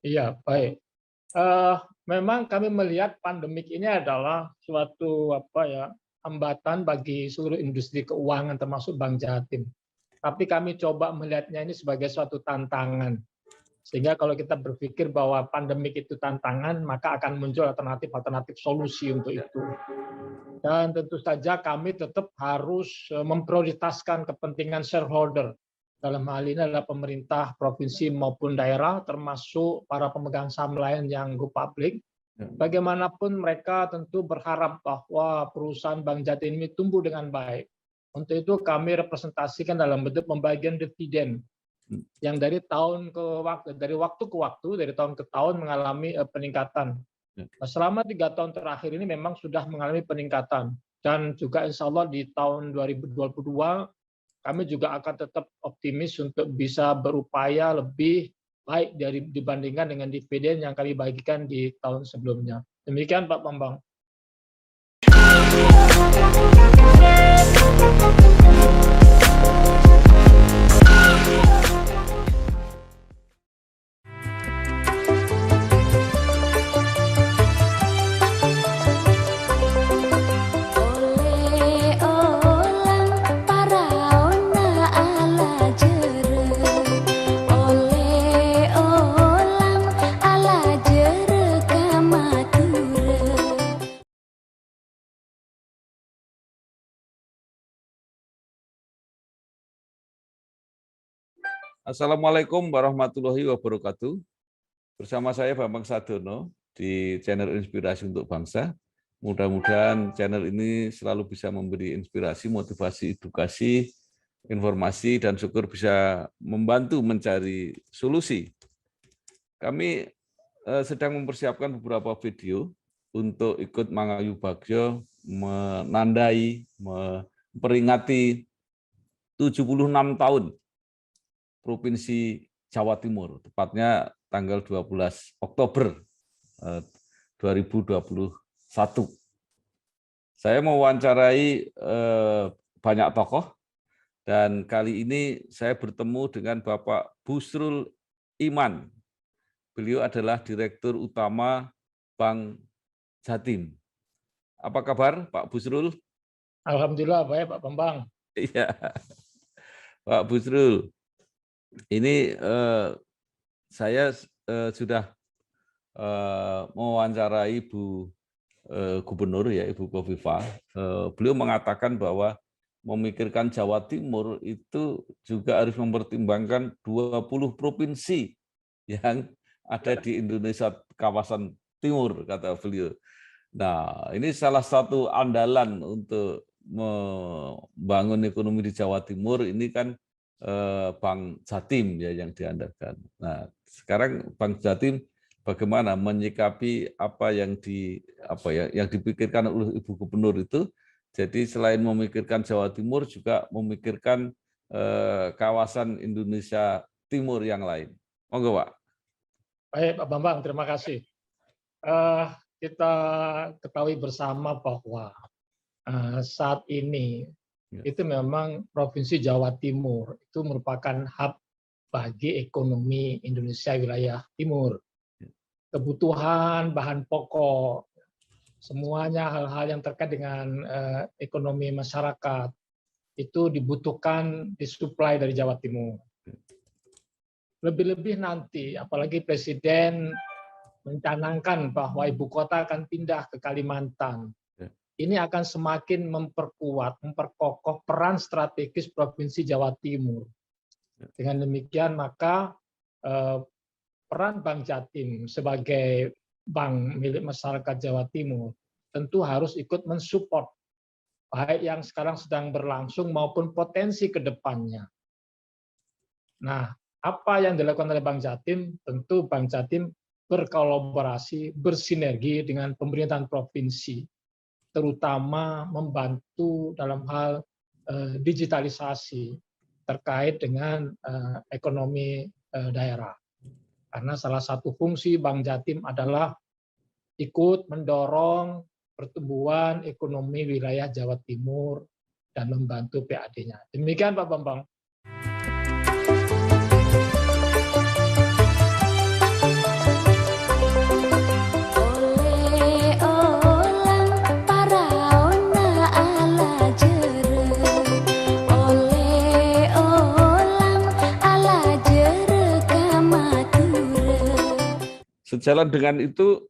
Iya, baik. Memang kami melihat pandemik ini adalah suatu hambatan bagi seluruh industri keuangan termasuk Bank Jatim. Tapi kami coba melihatnya ini sebagai suatu tantangan. Sehingga kalau kita berpikir bahwa pandemik itu tantangan, maka akan muncul alternatif-alternatif solusi untuk itu. Dan tentu saja kami tetap harus memprioritaskan kepentingan shareholder. Dalam hal ini adalah pemerintah provinsi maupun daerah, termasuk para pemegang saham lain yang go public. Bagaimanapun mereka tentu berharap bahwa perusahaan Bank Jatim ini tumbuh dengan baik. Untuk itu kami representasikan dalam bentuk pembagian dividen yang dari waktu ke waktu, dari tahun ke tahun mengalami peningkatan. Selama 3 tahun terakhir ini memang sudah mengalami peningkatan, dan juga insya Allah di tahun 2022 kami juga akan tetap optimis untuk bisa berupaya lebih baik dibandingkan dengan dividen yang kami bagikan di tahun sebelumnya. Demikian Pak Bambang. Assalamualaikum warahmatullahi wabarakatuh. Bersama saya Bambang Sadono di channel Inspirasi untuk Bangsa. Mudah-mudahan channel ini selalu bisa memberi inspirasi, motivasi, edukasi, informasi, dan syukur bisa membantu mencari solusi. Kami sedang mempersiapkan beberapa video untuk ikut Mangayu Bagyo menandai, memperingati 76 tahun Provinsi Jawa Timur, tepatnya tanggal 12 Oktober 2021. Saya mewawancarai banyak tokoh, dan kali ini saya bertemu dengan Bapak Busrul Iman. Beliau adalah Direktur Utama Bank Jatim. Apa kabar Pak Busrul? Alhamdulillah baik Pak Bambang. Iya, Pak Busrul. Ini saya sudah mewawancarai Ibu Gubernur ya, Ibu Khofifah. Beliau mengatakan bahwa memikirkan Jawa Timur itu juga harus mempertimbangkan 20 provinsi yang ada di Indonesia kawasan timur, kata beliau. Nah, ini salah satu andalan untuk membangun ekonomi di Jawa Timur ini kan Bank Jatim ya yang diandalkan. Nah, sekarang Bank Jatim bagaimana menyikapi apa yang dipikirkan oleh Ibu Gubernur itu. Jadi selain memikirkan Jawa Timur juga memikirkan kawasan Indonesia Timur yang lain. Monggo, Pak. Baik Pak Bambang, terima kasih. Kita ketahui bersama bahwa saat ini itu memang Provinsi Jawa Timur itu merupakan hub bagi ekonomi Indonesia wilayah timur. Kebutuhan bahan pokok, semuanya hal-hal yang terkait dengan ekonomi masyarakat itu dibutuhkan disuplai dari Jawa Timur. Lebih-lebih nanti, apalagi Presiden mencanangkan bahwa ibu kota akan pindah ke Kalimantan. Ini akan semakin memperkuat, memperkokoh peran strategis Provinsi Jawa Timur. Dengan demikian maka peran Bank Jatim sebagai bank milik masyarakat Jawa Timur tentu harus ikut mensupport baik yang sekarang sedang berlangsung maupun potensi ke depannya. Nah, apa yang dilakukan oleh Bank Jatim? Tentu Bank Jatim berkolaborasi, bersinergi dengan pemerintahan provinsi, terutama membantu dalam hal digitalisasi terkait dengan ekonomi daerah. Karena salah satu fungsi Bank Jatim adalah ikut mendorong pertumbuhan ekonomi wilayah Jawa Timur dan membantu PAD-nya. Demikian Pak Bambang. sejalan dengan itu,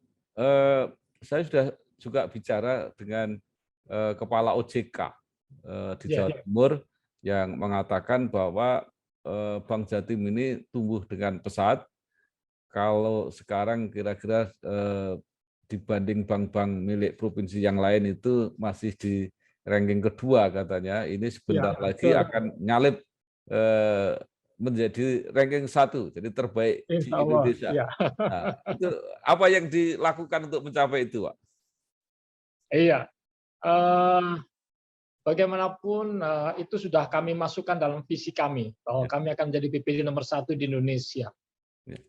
saya sudah juga bicara dengan Kepala OJK di Ya, Jawa Timur yang mengatakan bahwa Bank Jatim ini tumbuh dengan pesat. Kalau sekarang kira-kira dibanding bank-bank milik provinsi yang lain itu masih di ranking kedua katanya. Ini ya, sebentar lagi betul. akan nyalip menjadi ranking 1, jadi terbaik di Insya Allah. Indonesia. Ya. Nah, itu apa yang dilakukan untuk mencapai itu, Pak? Iya. Eh, Bagaimanapun itu sudah kami masukkan dalam visi kami bahwa Ya, kami akan menjadi BPD nomor 1 di Indonesia. ya,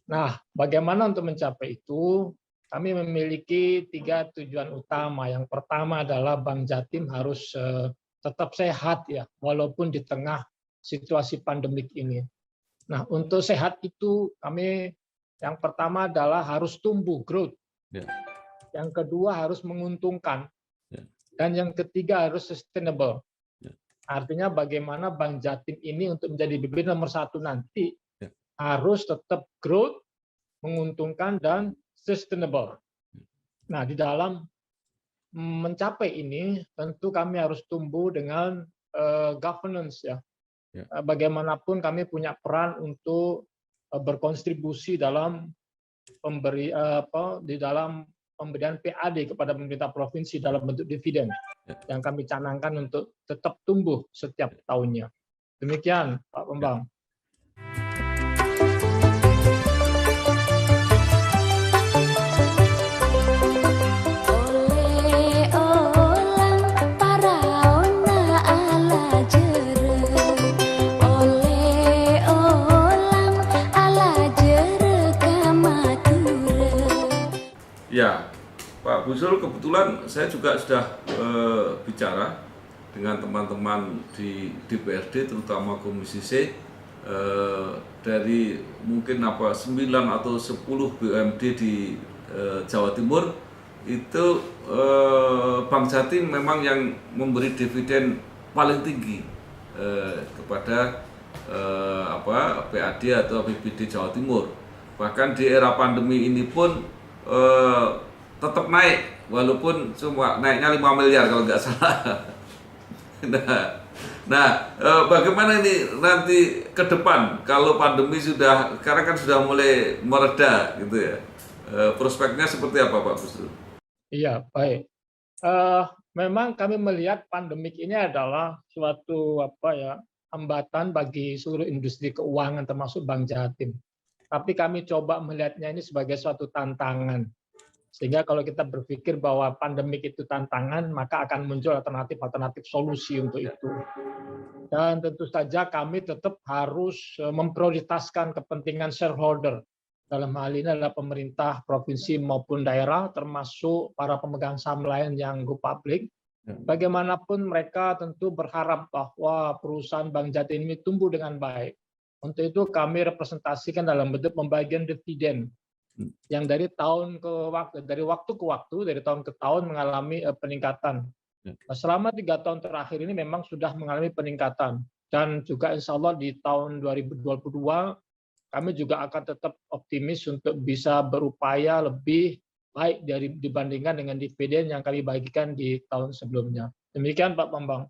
Nah, bagaimana untuk mencapai itu? Kami memiliki 3 tujuan utama. Yang pertama adalah Bank Jatim harus tetap sehat ya, walaupun di tengah situasi pandemik ini. Nah, untuk sehat itu kami yang pertama adalah harus tumbuh, growth. ya, Yang kedua harus menguntungkan. ya, Dan yang ketiga harus sustainable. ya, Artinya bagaimana Bank Jatim ini untuk menjadi BPD nomor 1 nanti ya. harus tetap growth, menguntungkan, dan sustainable. Nah, di dalam mencapai ini tentu kami harus tumbuh dengan governance ya. Ya. Bagaimanapun kami punya peran untuk berkontribusi dalam di dalam pemberian PAD kepada pemerintah provinsi dalam bentuk dividen yang kami canangkan untuk tetap tumbuh setiap tahunnya. Demikian, Pak Bambang. Ya, Pak Busrul, kebetulan saya juga sudah bicara dengan teman-teman di DPRD, terutama Komisi C, dari mungkin 9 atau 10 BUMD di Jawa Timur, itu Bank Jatim memang yang memberi dividen paling tinggi kepada PAD atau BPD Jawa Timur. Bahkan di era pandemi ini pun tetap naik, walaupun cuma naiknya 5 miliar kalau nggak salah. Bagaimana ini nanti ke depan kalau pandemi sekarang kan sudah mulai mereda gitu ya, prospeknya seperti apa, Pak Busrul? Iya, baik. Memang kami melihat pandemik ini adalah suatu hambatan bagi seluruh industri keuangan termasuk Bank Jatim. Tapi kami coba melihatnya ini sebagai suatu tantangan. Sehingga kalau kita berpikir bahwa pandemik itu tantangan, maka akan muncul alternatif-alternatif solusi untuk itu. Dan tentu saja kami tetap harus memprioritaskan kepentingan shareholder. Dalam hal ini adalah pemerintah provinsi maupun daerah, termasuk para pemegang saham lain yang go public. Bagaimanapun mereka tentu berharap bahwa perusahaan Bank Jatim ini tumbuh dengan baik. Untuk itu kami representasikan dalam bentuk pembagian dividen yang dari tahun ke waktu, dari tahun ke tahun mengalami peningkatan. Selama 3 tahun terakhir ini memang sudah mengalami peningkatan, dan juga insya Allah di tahun 2022 kami juga akan tetap optimis untuk bisa berupaya lebih baik dibandingkan dengan dividen yang kami bagikan di tahun sebelumnya. Demikian Pak Bambang.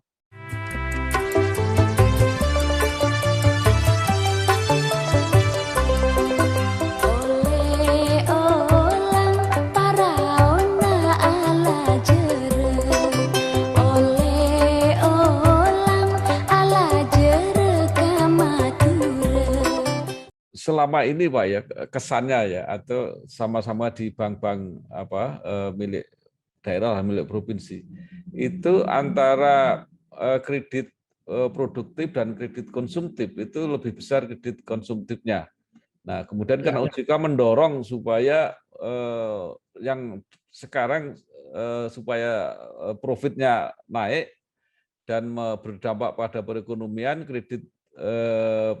Selama ini Pak ya, kesannya ya, atau sama-sama di bank-bank milik daerah, milik provinsi, itu antara kredit produktif dan kredit konsumtif itu lebih besar kredit konsumtifnya. Nah, kemudian kan OJK mendorong supaya yang sekarang supaya profitnya naik dan berdampak pada perekonomian, kredit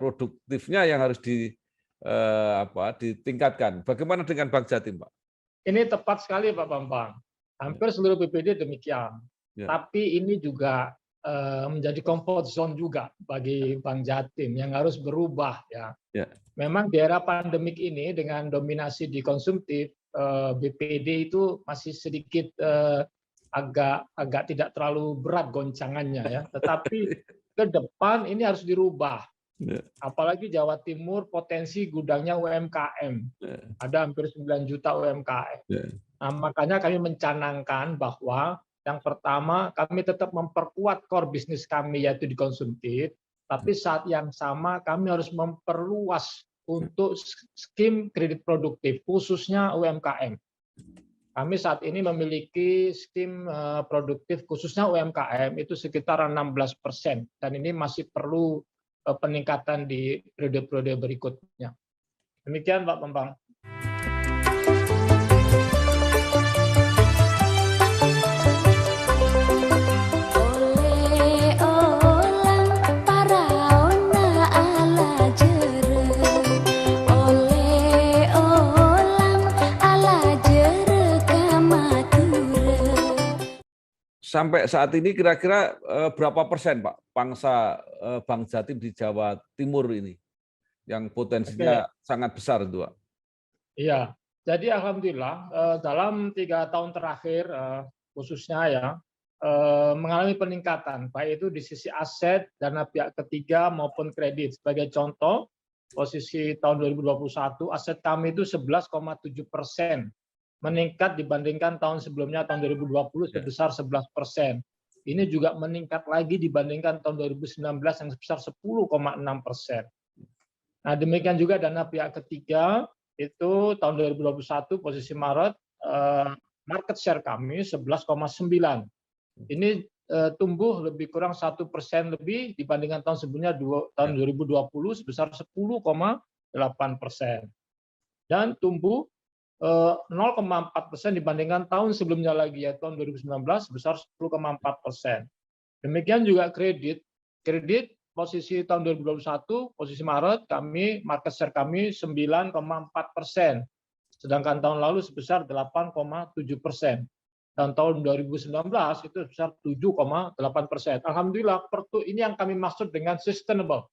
produktifnya yang harus ditingkatkan. Bagaimana dengan Bank Jatim, Pak? Ini tepat sekali Pak Bambang. Hampir seluruh BPD demikian. Ya. Tapi ini juga menjadi comfort zone juga bagi Bank Jatim yang harus berubah ya. Ya. Memang di era pandemik ini dengan dominasi di konsumtif, BPD itu masih sedikit agak tidak terlalu berat goncangannya ya. Tetapi ke depan ini harus dirubah. Ya. Apalagi Jawa Timur potensi gudangnya UMKM. Ya. Ada hampir 9 juta UMKM. Ya. Nah, makanya kami mencanangkan bahwa yang pertama, kami tetap memperkuat core bisnis kami, yaitu di konsumtif, tapi saat yang sama kami harus memperluas untuk skim kredit produktif, khususnya UMKM. Kami saat ini memiliki skim produktif khususnya UMKM itu sekitar 16%, dan ini masih perlu peningkatan di periode-periode berikutnya. Demikian Pak Bambang. Sampai saat ini kira-kira berapa persen Pak pangsa Bank Jatim di Jawa Timur ini yang potensinya sangat besar itu Pak? Iya, jadi alhamdulillah dalam 3 tahun terakhir khususnya ya mengalami peningkatan baik itu di sisi aset, dana pihak ketiga maupun kredit. Sebagai contoh, posisi tahun 2021 aset kami itu 11,7%. Meningkat dibandingkan tahun sebelumnya tahun 2020 sebesar 11%. Ini juga meningkat lagi dibandingkan tahun 2019 yang sebesar 10,6%. Nah, demikian juga dana pihak ketiga itu tahun 2021 posisi Maret market share kami 11,9. Ini tumbuh lebih kurang 1% lebih dibandingkan tahun sebelumnya tahun 2020 sebesar 10,8%. Dan tumbuh 0,4% dibandingkan tahun sebelumnya lagi, ya tahun 2019 sebesar 10,4%. Demikian juga kredit posisi tahun 2021 posisi Maret kami market share kami 9,4%, sedangkan tahun lalu sebesar 8,7%, dan tahun 2019 itu sebesar 7,8%. Alhamdulillah, ini yang kami maksud dengan sustainable.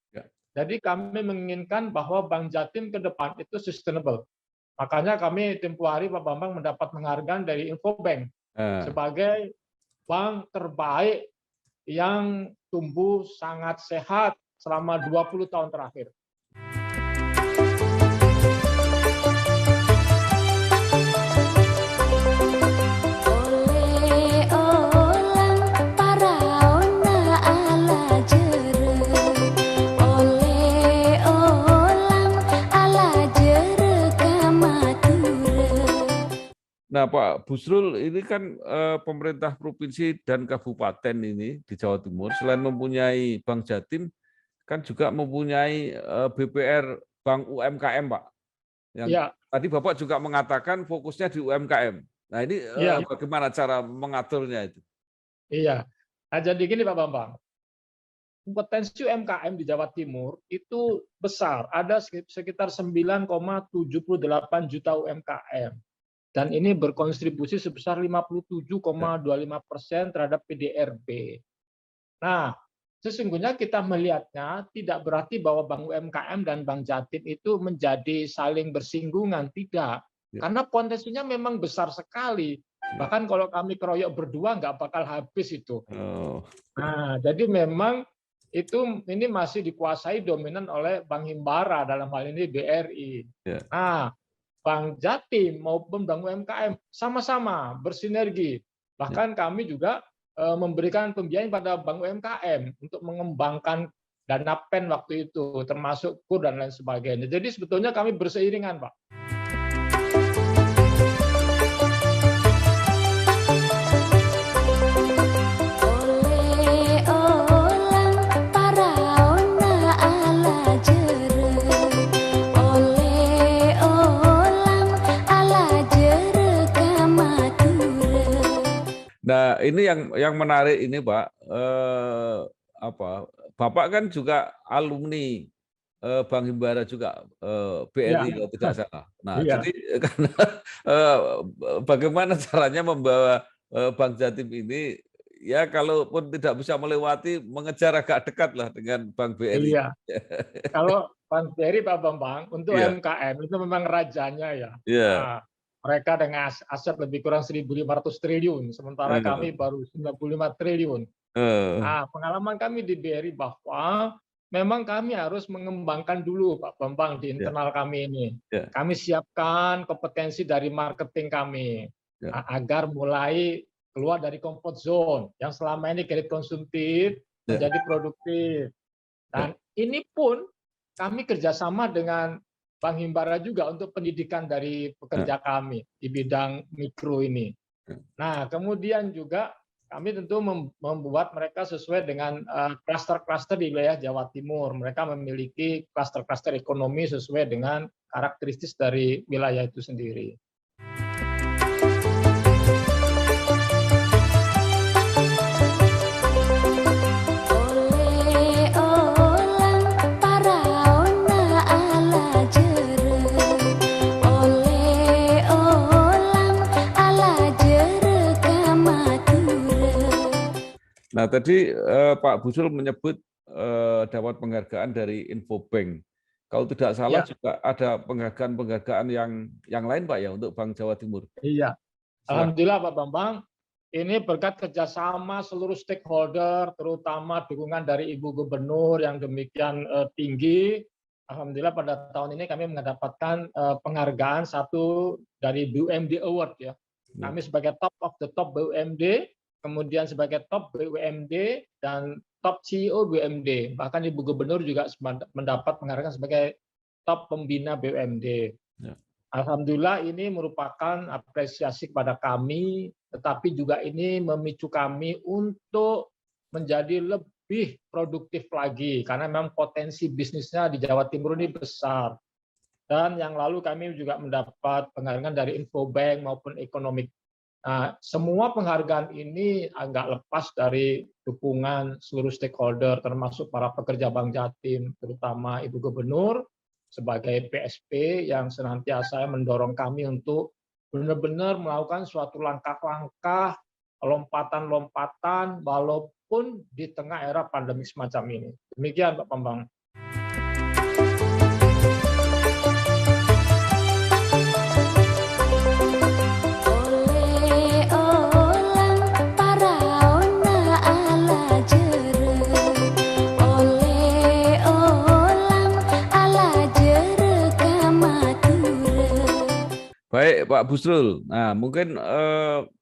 Jadi kami menginginkan bahwa Bank Jatim ke depan itu sustainable. Makanya kami tempuh hari Pak Bambang mendapat penghargaan dari Infobank sebagai bank terbaik yang tumbuh sangat sehat selama 20 tahun terakhir. Nah Pak Busrul, ini kan pemerintah provinsi dan kabupaten ini di Jawa Timur selain mempunyai Bank Jatim kan juga mempunyai BPR Bank UMKM Pak. Yang tadi Bapak juga mengatakan fokusnya di UMKM. Nah ini bagaimana cara mengaturnya itu? Iya, nah, jadi gini Pak Bambang, potensi UMKM di Jawa Timur itu besar, ada sekitar 9,78 juta UMKM. Dan ini berkontribusi sebesar 57,25% terhadap PDRB. Nah, sesungguhnya kita melihatnya tidak berarti bahwa Bank UMKM dan Bank Jatim itu menjadi saling bersinggungan, tidak. Karena potensinya memang besar sekali. Bahkan kalau kami keroyok berdua nggak bakal habis itu. Nah, jadi memang ini masih dikuasai dominan oleh Bank Himbara, dalam hal ini BRI. Nah, Bank Jatim maupun Bank UMKM sama-sama bersinergi. Bahkan kami juga memberikan pembiayaan pada Bank UMKM untuk mengembangkan dana PEN waktu itu, termasuk KUR dan lain sebagainya. Jadi sebetulnya kami berseiringan, Pak. Nah, ini yang menarik ini, Pak. Bapak kan juga alumni Bank Himbara juga, BRI kalau tidak salah. Nah, jadi karena bagaimana caranya membawa Bank Jatim ini ya kalaupun tidak bisa melewati, mengejar agak dekat lah dengan Bank BRI. Iya, kalau Bank BRI Pak Bambang untuk Iya, UMKM itu memang rajanya ya. iya. Nah, mereka dengan aset lebih kurang 1.500 triliun, sementara Eh, kami baru 95 triliun. eh, Nah, pengalaman kami di BRI bahwa memang kami harus mengembangkan dulu Pak Bambang di ya, internal kami ini. ya, Kami siapkan kompetensi dari marketing kami ya, agar mulai keluar dari comfort zone yang selama ini kredit konsumtif ya, menjadi produktif. ya, Dan ini pun kami kerjasama dengan Bank Himbara juga untuk pendidikan dari ya, pekerja kami di bidang mikro ini. ya. Nah, kemudian juga kami tentu membuat mereka sesuai dengan klaster-klaster di wilayah Jawa Timur. Mereka memiliki klaster-klaster ekonomi sesuai dengan karakteristik dari wilayah itu sendiri. Oleh olang paraona ala jere, oleh olang ala jere kamature. Nah, tadi Pak Busul menyebut dapat penghargaan dari Infobank. Kalau tidak salah Ya, juga ada penghargaan-penghargaan yang lain, Pak, ya, untuk Bank Jawa Timur. iya. Silakan. Alhamdulillah Pak Bambang, ini berkat kerjasama seluruh stakeholder, terutama dukungan dari Ibu Gubernur yang demikian tinggi. Alhamdulillah pada tahun ini kami mendapatkan penghargaan satu dari BUMD Award ya. Kami sebagai top of the top BUMD, kemudian sebagai top BUMD dan top CEO BUMD. Bahkan Ibu Gubernur juga mendapat penghargaan sebagai top pembina BUMD. Ya. Alhamdulillah ini merupakan apresiasi kepada kami, tetapi juga ini memicu kami untuk menjadi lebih produktif lagi, karena memang potensi bisnisnya di Jawa Timur ini besar. Dan yang lalu kami juga mendapat penghargaan dari Infobank maupun Ekonomik. Nah, semua penghargaan ini agak lepas dari dukungan seluruh stakeholder, termasuk para pekerja Bank Jatim, terutama Ibu Gubernur, sebagai PSP yang senantiasa mendorong kami untuk benar-benar melakukan suatu langkah-langkah, lompatan-lompatan, walaupun di tengah era pandemi semacam ini. Demikian Pak Bambang. Oleh olang paraona ala jere, oleh olang ala jere kamature. Baik, Pak Busrul. Nah, mungkin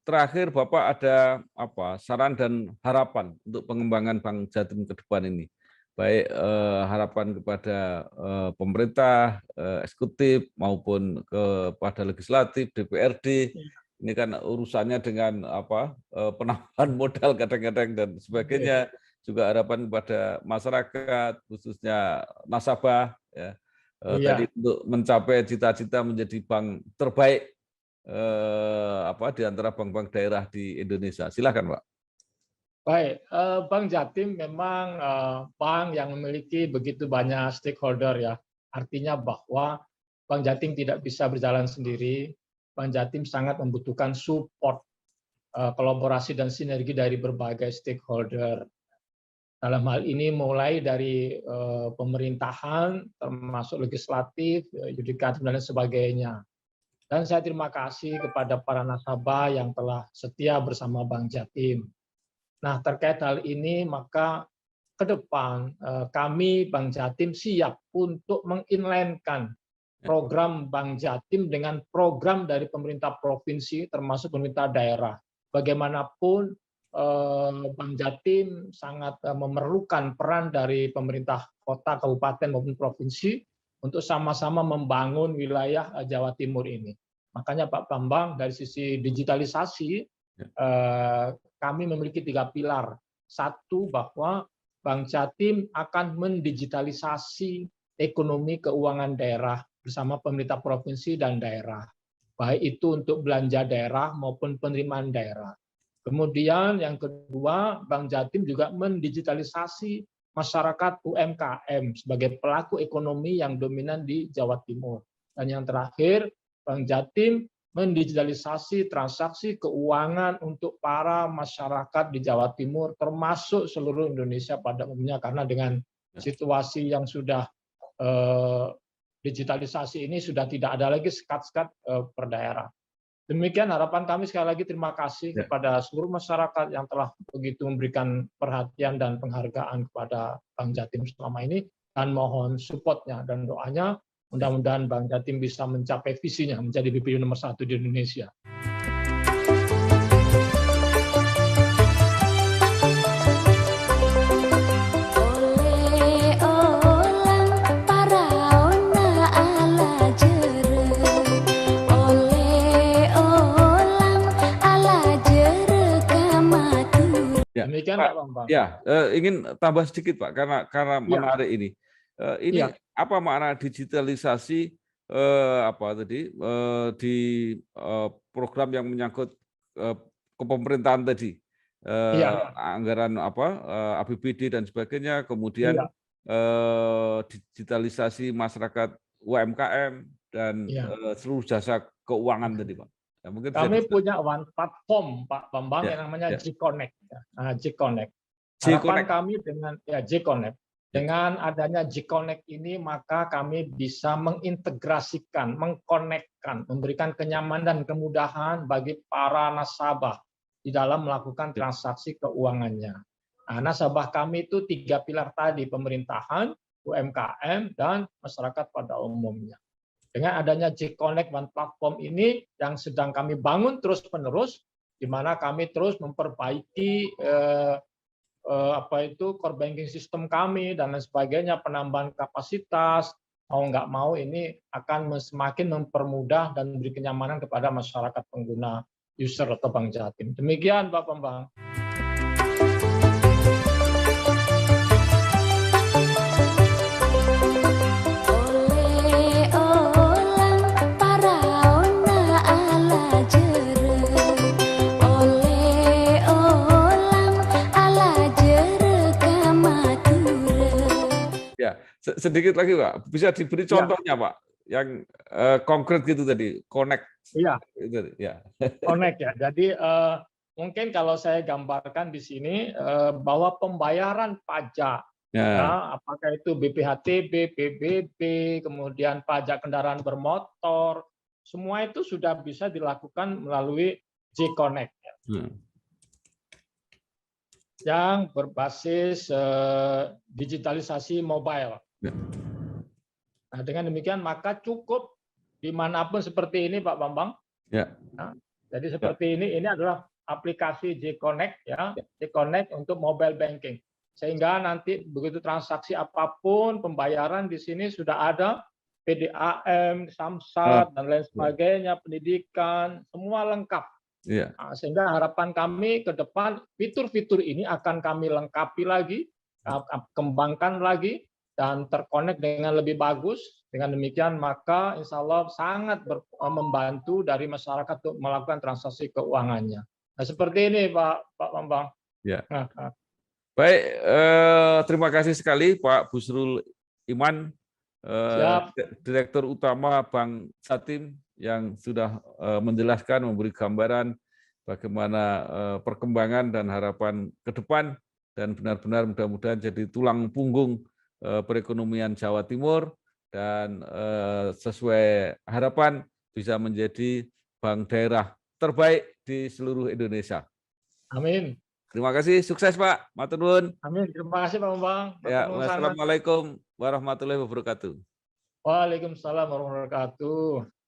terakhir Bapak ada apa saran dan harapan untuk pengembangan Bank Jatim ke depan ini? Baik harapan kepada pemerintah, eksekutif maupun kepada legislatif, DPRD. Ini kan urusannya dengan apa penambahan modal kadang-kadang dan sebagainya. Juga harapan kepada masyarakat, khususnya nasabah, ya. Tadi untuk mencapai cita-cita menjadi bank terbaik di antara bank-bank daerah di Indonesia. Silakan, Pak. Baik, Bank Jatim memang bank yang memiliki begitu banyak stakeholder ya. Artinya bahwa Bank Jatim tidak bisa berjalan sendiri. Bank Jatim sangat membutuhkan support, kolaborasi dan sinergi dari berbagai stakeholder. Dalam hal ini mulai dari pemerintahan, termasuk legislatif, yudikatif dan sebagainya. Dan saya terima kasih kepada para nasabah yang telah setia bersama Bank Jatim. Nah, terkait hal ini, maka ke depan kami Bank Jatim siap untuk menginline-kan program Bank Jatim dengan program dari pemerintah provinsi, termasuk pemerintah daerah. Bagaimanapun Bank Jatim sangat memerlukan peran dari pemerintah kota, kabupaten maupun provinsi untuk sama-sama membangun wilayah Jawa Timur ini. Makanya Pak Bambang dari sisi digitalisasi kami memiliki 3 pilar. Satu, bahwa Bank Jatim akan mendigitalisasi ekonomi keuangan daerah bersama pemerintah provinsi dan daerah. Baik itu untuk belanja daerah maupun penerimaan daerah. Kemudian yang kedua, Bank Jatim juga mendigitalisasi masyarakat UMKM sebagai pelaku ekonomi yang dominan di Jawa Timur. Dan yang terakhir, Bank Jatim mendigitalisasi transaksi keuangan untuk para masyarakat di Jawa Timur, termasuk seluruh Indonesia pada umumnya, karena dengan situasi yang sudah digitalisasi ini sudah tidak ada lagi sekat-sekat per daerah. Demikian harapan kami. Sekali lagi terima kasih kepada seluruh masyarakat yang telah begitu memberikan perhatian dan penghargaan kepada Bank Jatim selama ini, dan mohon support-nya dan doanya. Mudah-mudahan Bank Jatim bisa mencapai visinya menjadi BPU nomor 1 di Indonesia. Demikian Pak Bambang. Ya, ingin tambah sedikit Pak, karena menarik ini. Ini apa makna digitalisasi di program yang menyangkut kepemerintahan tadi, anggaran APBD dan sebagainya, kemudian digitalisasi masyarakat UMKM dan seluruh jasa keuangan tadi Pak. Ya, mungkin kami punya one platform Pak Bambang yang namanya J-Connect. J-Connect. Harapan kami dengan J-Connect. Dengan adanya J-Connect ini, maka kami bisa mengintegrasikan, mengkonekkan, memberikan kenyamanan dan kemudahan bagi para nasabah di dalam melakukan transaksi keuangannya. Nah, nasabah kami itu 3 pilar tadi, pemerintahan, UMKM, dan masyarakat pada umumnya. Dengan adanya J-Connect One Platform ini yang sedang kami bangun terus-menerus, di mana kami terus memperbaiki core banking system kami dan lain sebagainya, penambahan kapasitas, mau nggak mau ini akan semakin mempermudah dan memberi kenyamanan kepada masyarakat pengguna user atau Bank Jatim. Demikian Pak Bambang. Sedikit lagi Pak, bisa diberi contohnya Pak, yang konkret gitu tadi, connect. Iya. Ya. Connect ya. Jadi mungkin kalau saya gambarkan di sini bahwa pembayaran pajak, apakah itu BPHTB, PBB, kemudian pajak kendaraan bermotor, semua itu sudah bisa dilakukan melalui J-Connect. Yang berbasis digitalisasi mobile. Nah, dengan demikian maka cukup dimanapun seperti ini Pak Bambang. Nah, jadi seperti ini adalah aplikasi J-Connect J-Connect untuk mobile banking. Sehingga nanti begitu transaksi apapun, pembayaran di sini sudah ada PDAM, Samsat dan lain sebagainya, pendidikan, semua lengkap. Nah, sehingga harapan kami ke depan fitur-fitur ini akan kami lengkapi lagi, kembangkan lagi, dan terkonek dengan lebih bagus. Dengan demikian maka insya Allah sangat membantu dari masyarakat untuk melakukan transaksi keuangannya. Nah, seperti ini Pak Bambang. Ya. Baik, terima kasih sekali Pak Busrul Iman, Direktur Utama Bank Jatim, yang sudah menjelaskan, memberi gambaran bagaimana perkembangan dan harapan ke depan, dan benar-benar mudah-mudahan jadi tulang punggung perekonomian Jawa Timur, dan sesuai harapan bisa menjadi bank daerah terbaik di seluruh Indonesia. Amin. Terima kasih, sukses Pak. Matur nuwun. Amin. Terima kasih Pak Bambang. Ya, wassalamualaikum warahmatullahi wabarakatuh. Waalaikumsalam warahmatullahi wabarakatuh.